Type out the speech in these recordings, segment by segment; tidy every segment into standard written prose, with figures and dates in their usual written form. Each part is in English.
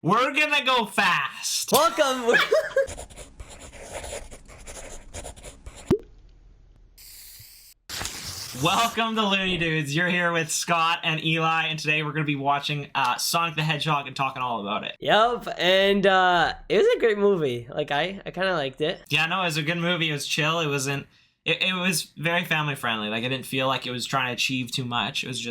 We're gonna go fast. Welcome. Welcome to LoonieDudes. You're here with Scott and Eli, and today we're gonna be watching Sonic the Hedgehog and talking all about it. Yep, and it was a great movie. Like I kind of liked it. Yeah, no, it was a good movie. It was chill. It wasn't. It was very family friendly. Like I didn't feel like it was trying to achieve too much. It was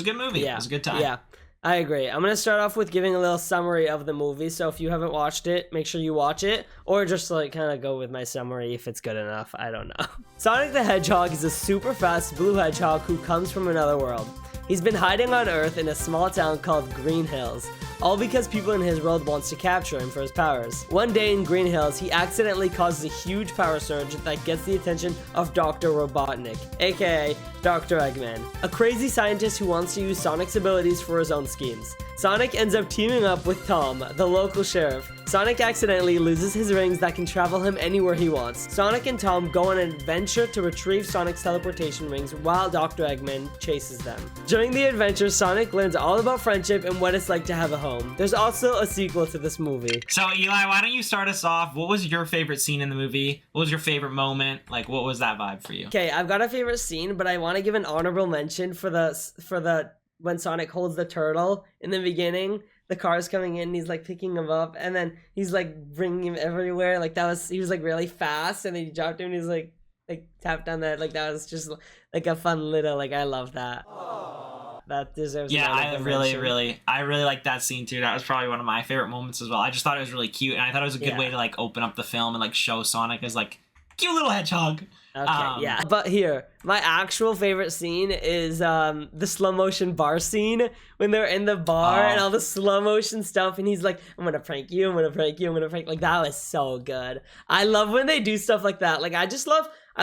a good movie. Yeah, it was a good time. Yeah, I agree. I'm gonna start off with giving a little summary of the movie. So if you haven't watched it, make sure you watch it, or just like kind of go with my summary if it's good enough. I don't know. Sonic the Hedgehog is a super fast blue hedgehog who comes from another world. He's been hiding on Earth in a small town called Green Hills, all because people in his world wants to capture him for his powers. One day in Green Hills, he accidentally causes a huge power surge that gets the attention of Dr. Robotnik, aka Dr. Eggman, a crazy scientist who wants to use Sonic's abilities for his own schemes. Sonic ends up teaming up with Tom, the local sheriff. Sonic accidentally loses his rings that can travel him anywhere he wants. Sonic and Tom go on an adventure to retrieve Sonic's teleportation rings while Dr. Eggman chases them. During the adventure, Sonic learns all about friendship and what it's like to have a home. There's also a sequel to this movie. So Eli, why don't you start us off? What was your favorite scene in the movie? What was your favorite moment? Like, what was that vibe for you? Okay, I've got a favorite scene, but I want to give an honorable mention for the when Sonic holds the turtle in the beginning. The car's coming in, he's like picking him up, and then he's like bringing him everywhere. Like he was like really fast, and then he dropped him, and he's like tapped on that. Like that was just like a fun little, like I love that. Aww. That deserves. Yeah, I really like that scene too. That was probably one of my favorite moments as well. I just thought it was really cute, and I thought it was a good way to like open up the film and like show Sonic as like cute little hedgehog. Okay, yeah. But here, my actual favorite scene is the slow motion bar scene when they're in the bar and all the slow motion stuff, and he's like, I'm gonna prank you, I'm gonna prank you, I'm gonna prank. Like that was so good. I love when they do stuff like that. Like I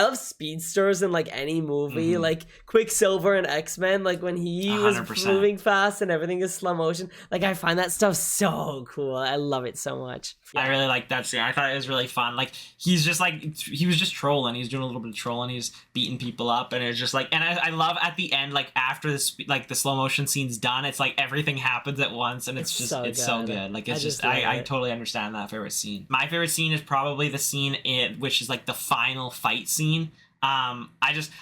love speedsters in like any movie, like Quicksilver and X-Men, like when he 100%. Was moving fast and everything is slow motion. Like I find that stuff so cool. I love it so much. Yeah. I really like that scene. I thought it was really fun. Like he was just trolling. He's doing a little bit of trolling. He's beating people up, and it's just like, and I love at the end, like after this, like the slow motion scene's done, it's like everything happens at once, and it's just so good. Like it's I totally understand that favorite scene. My favorite scene is probably the scene which is like the final fight scene. I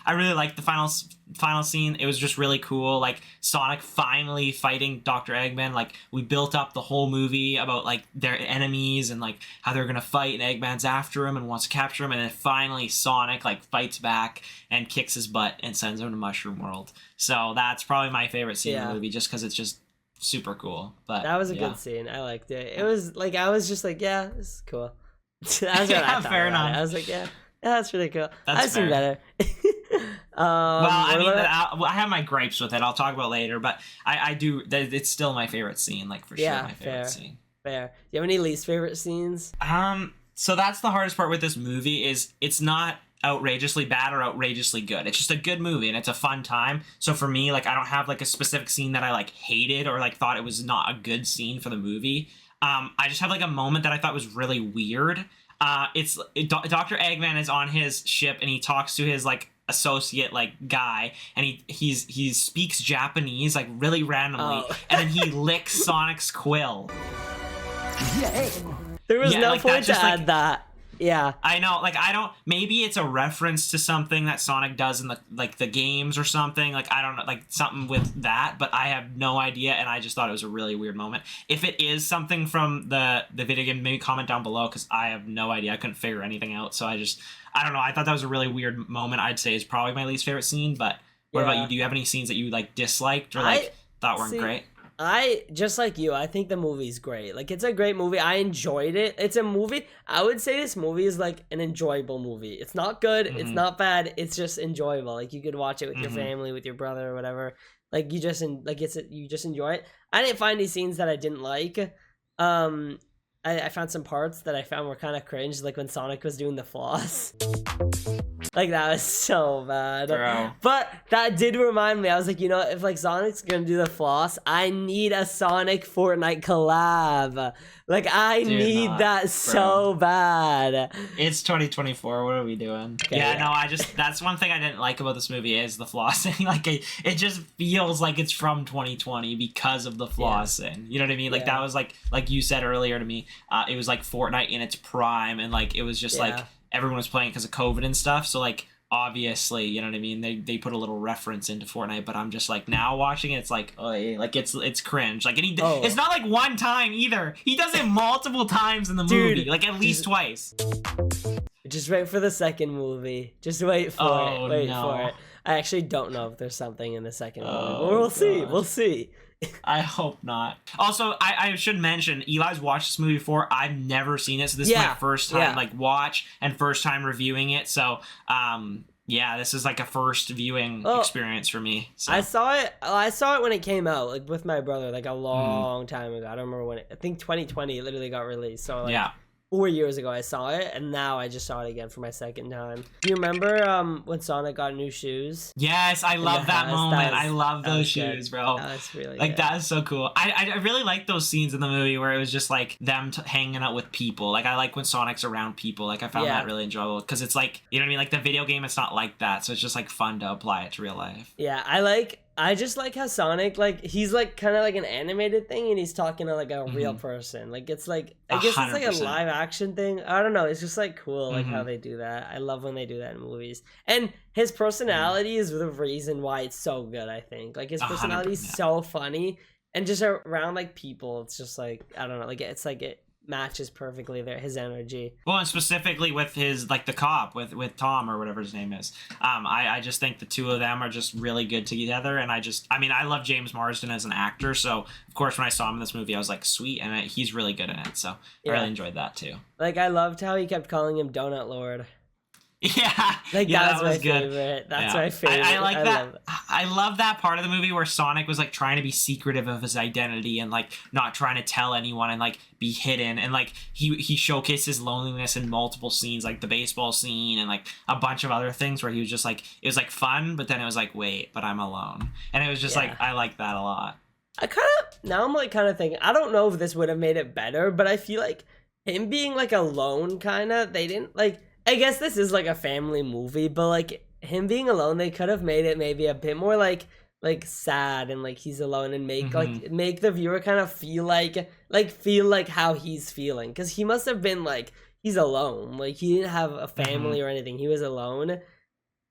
really liked the final scene. It was just really cool. Like Sonic finally fighting Dr. Eggman. Like we built up the whole movie about like their enemies and like how they're gonna fight, and Eggman's after him and wants to capture him, and then finally Sonic like fights back and kicks his butt and sends him to Mushroom World. So that's probably my favorite scene in the movie, just because it's just super cool. But that was a good scene. I liked it. It was like I was just like, yeah, this is cool. That's what I thought. Fair enough. I was like, yeah. Yeah, that's really cool. I've seen better. I have my gripes with it. I'll talk about later, but I do. It's still my favorite scene, like for sure. My favorite scene. Fair. Do you have any least favorite scenes? So that's the hardest part with this movie is it's not outrageously bad or outrageously good. It's just a good movie and it's a fun time. So for me, like I don't have like a specific scene that I like hated or like thought it was not a good scene for the movie. I just have like a moment that I thought was really weird. Dr. Eggman is on his ship and he talks to his like associate like guy, and he speaks Japanese like really randomly, and then he licks Sonic's quill. Yay. There was no point to add that. Yeah, I know. Like maybe it's a reference to something that Sonic does in the games or something. Like I don't know, like something with that, but I have no idea, and I just thought it was a really weird moment. If it is something from the video game, maybe comment down below, because I have no idea. I couldn't figure anything out, so I don't know. I thought that was a really weird moment. I'd say is probably my least favorite scene. But what about you? Do you have any scenes that you like disliked or like thought weren't great? Just like you, I think the movie's great. Like, it's a great movie. I enjoyed it. It's a movie. I would say this movie is like an enjoyable movie. It's not good. It's not bad. It's just enjoyable. Like, you could watch it with your family, with your brother or whatever. Like, you just enjoy it. I didn't find any scenes that I didn't like. I found some parts that I found were kind of cringe, like when Sonic was doing the floss. Like, that was so bad. Bro. But that did remind me. I was like, you know, if like Sonic's gonna do the floss, I need a Sonic Fortnite collab. Like, I need that so bad. It's 2024. What are we doing? Okay, yeah, no, that's one thing I didn't like about this movie is the flossing. Like, it just feels like it's from 2020 because of the flossing. You know what I mean? Like, that was like you said earlier to me, it was like Fortnite in its prime, and like it was just like everyone was playing because of COVID and stuff. So like, obviously, you know what I mean, they put a little reference into Fortnite, but I'm just like, now watching it, it's like, it's cringe. Like, and it's not like one time either. He does it multiple times in the movie, like at least twice. Just wait for the second movie. Just wait for it. Wait for it. I actually don't know if there's something in the second movie, but we'll see. We'll see. I hope not. Also, I should mention, Eli's watched this movie before. I've never seen it, so this is my first time like watch and first time reviewing it. So, yeah, this is like a first viewing experience for me. So. I saw it when it came out, like with my brother, like a long time ago. I don't remember when. I think 2020 it literally got released. So like, 4 years ago I saw it, and now I just saw it again for my second time. Do you remember when Sonic got new shoes? Yes, I love that moment. I love those shoes, bro. That's really like good. That is so cool. I really like those scenes in the movie where it was just like them hanging out with people. Like, I like when Sonic's around people. Like, I found that really enjoyable because it's like, you know what I mean? Like, the video game, it's not like that, so it's just like fun to apply it to real life. Yeah, I just like how Sonic, like, he's like kind of like an animated thing, and he's talking to like a real person. Like, it's like, I guess it's like a live action thing. I don't know. It's just like cool, like how they do that. I love when they do that in movies. And his personality is the reason why it's so good, I think. Like, his personality is so funny, and just around like people, it's just like, I don't know, like it's like it matches perfectly his energy. Well, and specifically with his, like, the cop with Tom or whatever his name is. I just think the two of them are just really good together, and I love James Marsden as an actor, so of course when I saw him in this movie I was like, sweet, and he's really good in it, so I really enjoyed that too. Like, I loved how he kept calling him Donut Lord. Yeah, like that was my favorite. That's my favorite. I like that. I love that part of the movie where Sonic was like trying to be secretive of his identity and like not trying to tell anyone and like be hidden, and like he showcased his loneliness in multiple scenes, like the baseball scene and like a bunch of other things where he was just like, it was like fun, but then it was like, wait, but I'm alone, and it was just like, I like that a lot. I'm like kind of thinking, I don't know if this would have made it better, but I feel like him being like alone, they didn't like. I guess this is like a family movie, but like him being alone, they could have made it maybe a bit more like sad, and like he's alone, and make the viewer kind of feel like how he's feeling, because he must have been like, he's alone, like he didn't have a family or anything, he was alone,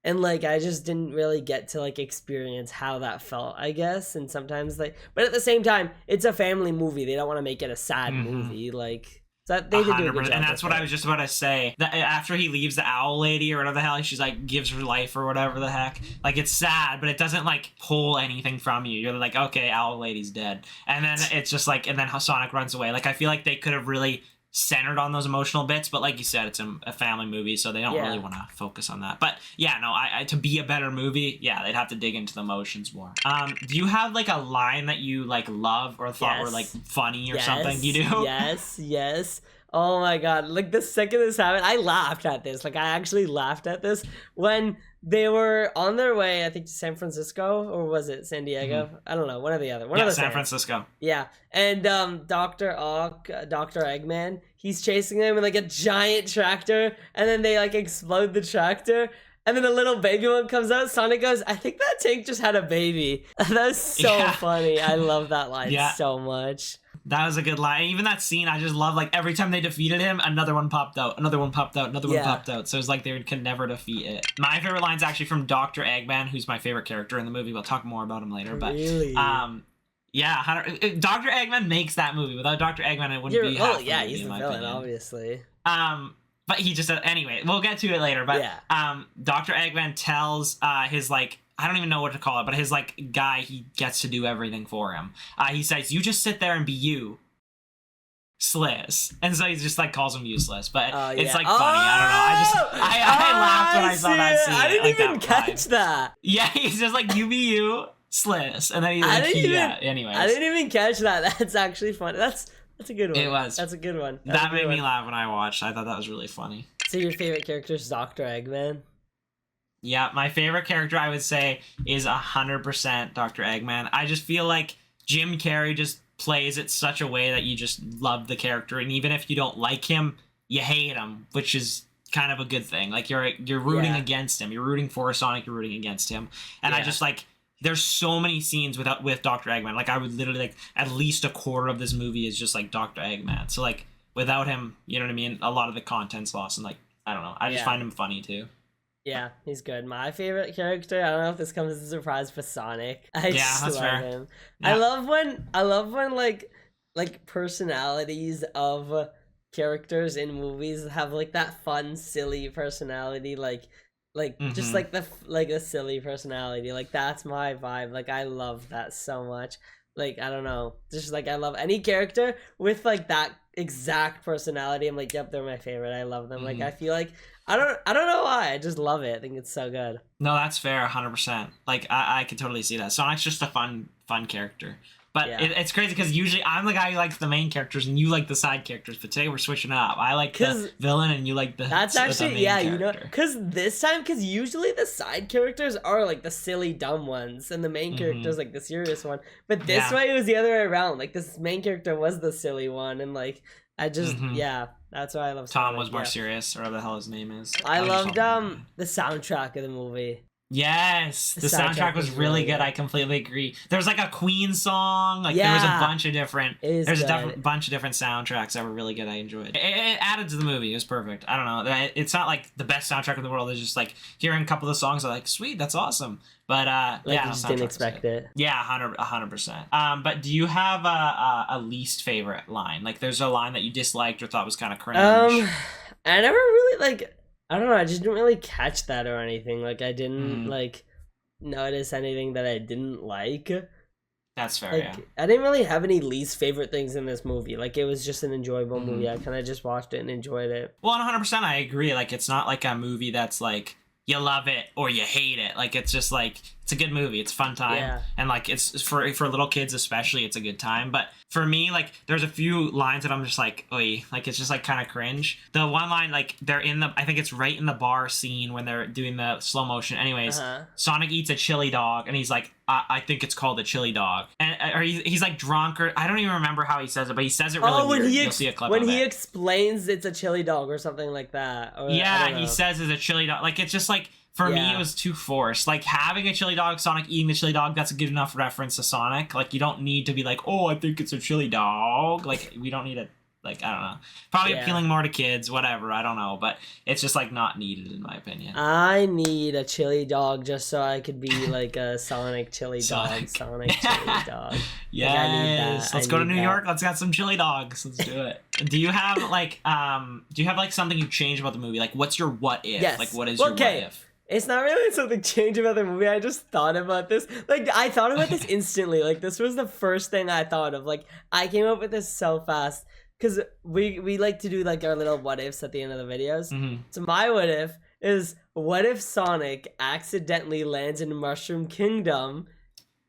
and like I just didn't really get to like experience how that felt, I guess. And sometimes but at the same time, it's a family movie, they don't want to make it a sad movie, like. So they did do a good job, and that's what I was just about to say. That after he leaves the owl lady or whatever the hell, she's like gives her life or whatever the heck. Like, it's sad, but it doesn't like pull anything from you. You're like, okay, owl lady's dead, and then it's just like, and then how Sonic runs away. Like, I feel like they could have really centered on those emotional bits, but like you said, it's a family movie, so they don't really want to focus on that. But yeah, no, I to be a better movie, they'd have to dig into the emotions more. Do you have like a line that you like love or thought were like funny or something? You do? Yes. Oh my god, like the second this happened, I laughed at this. Like, I actually laughed at this when they were on their way, I think, to San Francisco, or was it San Diego? I don't know, one or the other. San Francisco. Yeah, and Dr. Eggman, he's chasing them in like a giant tractor, and then they like explode the tractor, and then a little baby one comes out. Sonic goes, I think that tank just had a baby. That was so funny. I love that line so much. That was a good line. Even that scene, I just love, like, every time they defeated him, another one popped out, another one popped out, another one popped out. So it's like they could never defeat it. My favorite line's actually from Dr. Eggman, who's my favorite character in the movie. We'll talk more about him later. But really? Yeah, Dr. Eggman makes that movie. Without Dr. Eggman, it wouldn't be half the movie, he's the villain, obviously. But he just, anyway, we'll get to it later. But Dr. Eggman tells his, like, I don't even know what to call it, but his, like, guy, he gets to do everything for him. He says, you just sit there and be you. Sliss. And so he just, like, calls him useless. But it's, like, funny. I don't know. I laughed when I saw that scene. I didn't even catch that. Yeah, he's just like, you be you, Sliss. And then he's like, anyways. I didn't even catch that. That's actually funny. That's a good one. It was. That's a good one. That made me laugh when I watched. I thought that was really funny. So your favorite character is Dr. Eggman? Yeah, my favorite character I would say is 100% Dr. Eggman. I just feel like Jim Carrey just plays it such a way that you just love the character, and even if you don't like him, you hate him, which is kind of a good thing. Like you're rooting against him. You're rooting for Sonic, you're rooting against him. And I just like there's so many scenes with Dr. Eggman. Like I would literally like at least a quarter of this movie is just like Dr. Eggman. So like without him, you know what I mean? A lot of the content's lost, and like I don't know. I just find him funny too. Yeah, he's good. My favorite character, I don't know if this comes as a surprise, for Sonic. I just love him. Yeah. I love when like personalities of characters in movies have like that fun, silly personality, just like a silly personality. Like that's my vibe. Like I love that so much. Like I don't know, just like I love any character with like that exact personality. I'm like, yep, they're my favorite. I love them. Like I feel like I don't know why. I just love it. I think it's so good. No, that's fair, 100%. Like I could totally see that. Sonic's just a fun character. But it's crazy because usually I'm the guy who likes the main characters and you like the side characters. But today we're switching it up. I like the villain and you like the that's actually the main you know, character. because usually the side characters are like the silly dumb ones and the main character is like the serious one. But this way it was the other way around. Like this main character was the silly one, and like I just that's why I love Sonic. Tom was more serious, or whatever the hell his name is. I loved the soundtrack of the movie. Yes, the soundtrack was really good. I completely agree. There was like a Queen song. Like there was a bunch of different. There's a bunch of different soundtracks that were really good. I enjoyed. It added to the movie. It was perfect. I don't know. It's not like the best soundtrack in the world. It's just like hearing a couple of the songs. I'm like, sweet, that's awesome. But like you just didn't expect it. Yeah, 100%. But do you have a least favorite line? Like, there's a line that you disliked or thought was kind of cringe. I never really like. I don't know, I just didn't really catch that or anything. Like, I didn't, like, notice anything that I didn't like. That's fair, like, I didn't really have any least favorite things in this movie. Like, it was just an enjoyable movie. I kind of just watched it and enjoyed it. Well, 100%, I agree. Like, it's not like a movie that's, like, you love it or you hate it. Like, it's just, like, it's a good movie. It's a fun time. Yeah. And, like, it's for little kids especially, it's a good time. But for me, like, there's a few lines that I'm just like, oy. Like, it's just, like, kind of cringe. The one line, like, they're in the, I think it's right in the bar scene when they're doing the slow motion. Anyways, Sonic eats a chili dog, and he's like, I think it's called a chili dog. And or he's like drunk, or I don't even remember how he says it, but he says it really weird. You'll see a clip when he explains it's a chili dog or something like that. Or, yeah, he says it's a chili dog. Like, it's just like, for me, it was too forced. Like, having a chili dog, Sonic eating the chili dog, that's a good enough reference to Sonic. Like, you don't need to be like, oh, I think it's a chili dog. Like, we don't need it. Like, I don't know. Probably appealing more to kids, whatever. I don't know. But it's just, like, not needed, in my opinion. I need a chili dog just so I could be, like, a Sonic chili dog. Sonic chili dog. Yes. Like, I need that. Let's go to New York. Let's get some chili dogs. Let's do it. Do you have, like, something you changed about the movie? Like, what's your what if? Yes. Like, what is your what if? It's not really something changed about the movie. I just thought about this. Like, I thought about this instantly. Like, this was the first thing I thought of. Like, I came up with this so fast. Because we like to do, like, our little what ifs at the end of the videos. So my what if is, what if Sonic accidentally lands in Mushroom Kingdom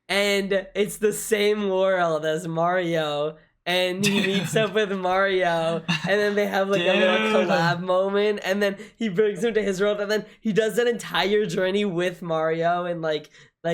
and it's the same world as Mario, and he meets up with Mario, and then they have, like, a little collab moment, and then he brings him to his world, and then he does that entire journey with Mario, and, like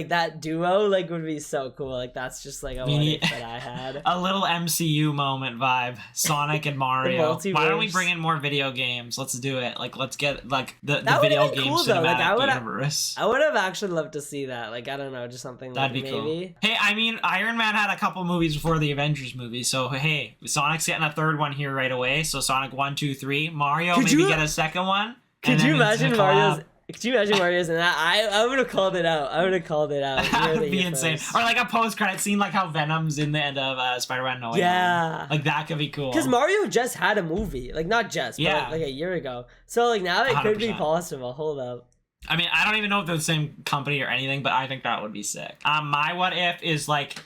that duo, like, would be so cool. Like, that's just, like, a what if that I had. A little MCU moment vibe. Sonic and Mario. Why don't we bring in more video games? Let's do it. Like, let's get, like, the video game cool, cinematic universe. I would have actually loved to see that. Like, I don't know, just something that'd like be maybe. Cool. Hey, I mean, Iron Man had a couple movies before the Avengers movie, so hey, Sonic's getting a third one here right away. So Sonic 1, 2, 3. Mario get a second one. Could you imagine Mario's in that? I would have called it out. That would be insane. Or like a post-credit scene, like how Venom's in the end of Spider-Man No Way Home. Like, that could be cool. Because Mario just had a movie. Like, not just, but like a year ago. So, like, now it 100%. Could be possible. Hold up. I mean, I don't even know if they're the same company or anything, but I think that would be sick. My what if is, like...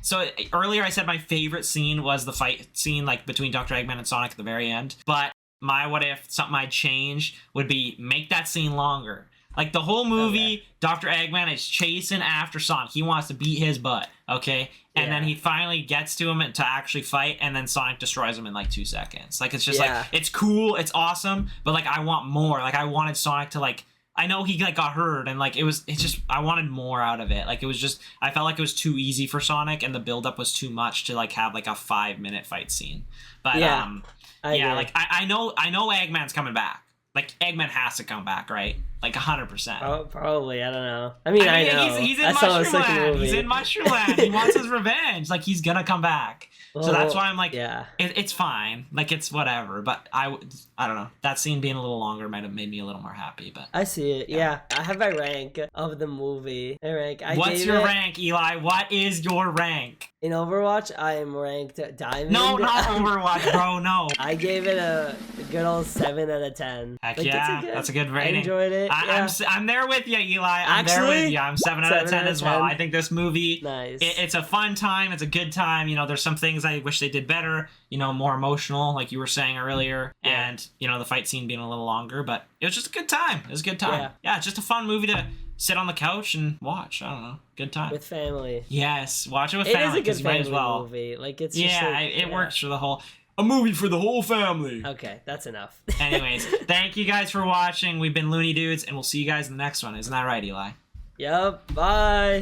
So, earlier I said my favorite scene was the fight scene, like, between Dr. Eggman and Sonic at the very end. But... my what if, something I'd change, would be make that scene longer. Like, the whole movie, Dr. Eggman is chasing after Sonic. He wants to beat his butt, okay? And then he finally gets to him to actually fight, and then Sonic destroys him in, like, 2 seconds. Like, it's just, like, it's cool, it's awesome, but, like, I want more. Like, I wanted Sonic to, like, I know he like got hurt and like it's just I wanted more out of it. Like it was just I felt like it was too easy for Sonic and the buildup was too much to like have like a 5-minute fight scene. But Yeah, I agree. like I know Eggman's coming back. Like Eggman has to come back, right? Like 100%. Oh, probably. I don't know. I mean, I know. He's in I saw the second Mushroomland. movie. He's in Mushroomland. He wants his revenge. Like he's gonna come back. So that's why I'm like, yeah. it's fine. Like it's whatever. But I don't know. That scene being a little longer might have made me a little more happy. But I see it. Yeah. I have my rank of the movie. My rank. What's your rank, Eli? What is your rank? In Overwatch, I am ranked Diamond. No, not Overwatch, bro. No. I gave it a good old 7 out of 10. Heck like, yeah, that's a good rating. I enjoyed it. Yeah. I'm there with you, Eli. I'm there with you. I'm 7 out of 10 as well. I think this movie, nice. It's a fun time. It's a good time. You know, there's some things I wish they did better. You know, more emotional, like you were saying earlier, and you know the fight scene being a little longer. But it was just a good time. It was a good time. Yeah, it's just a fun movie to sit on the couch and watch. I don't know, good time with family. Yes, watch it with family. It is a good family well. movie. Like it's just like, it works for the whole. A movie for the whole family. Okay, that's enough. Anyways, thank you guys for watching. We've been LoonieDudes, and we'll see you guys in the next one. Isn't that right, Eli? Yep. Bye.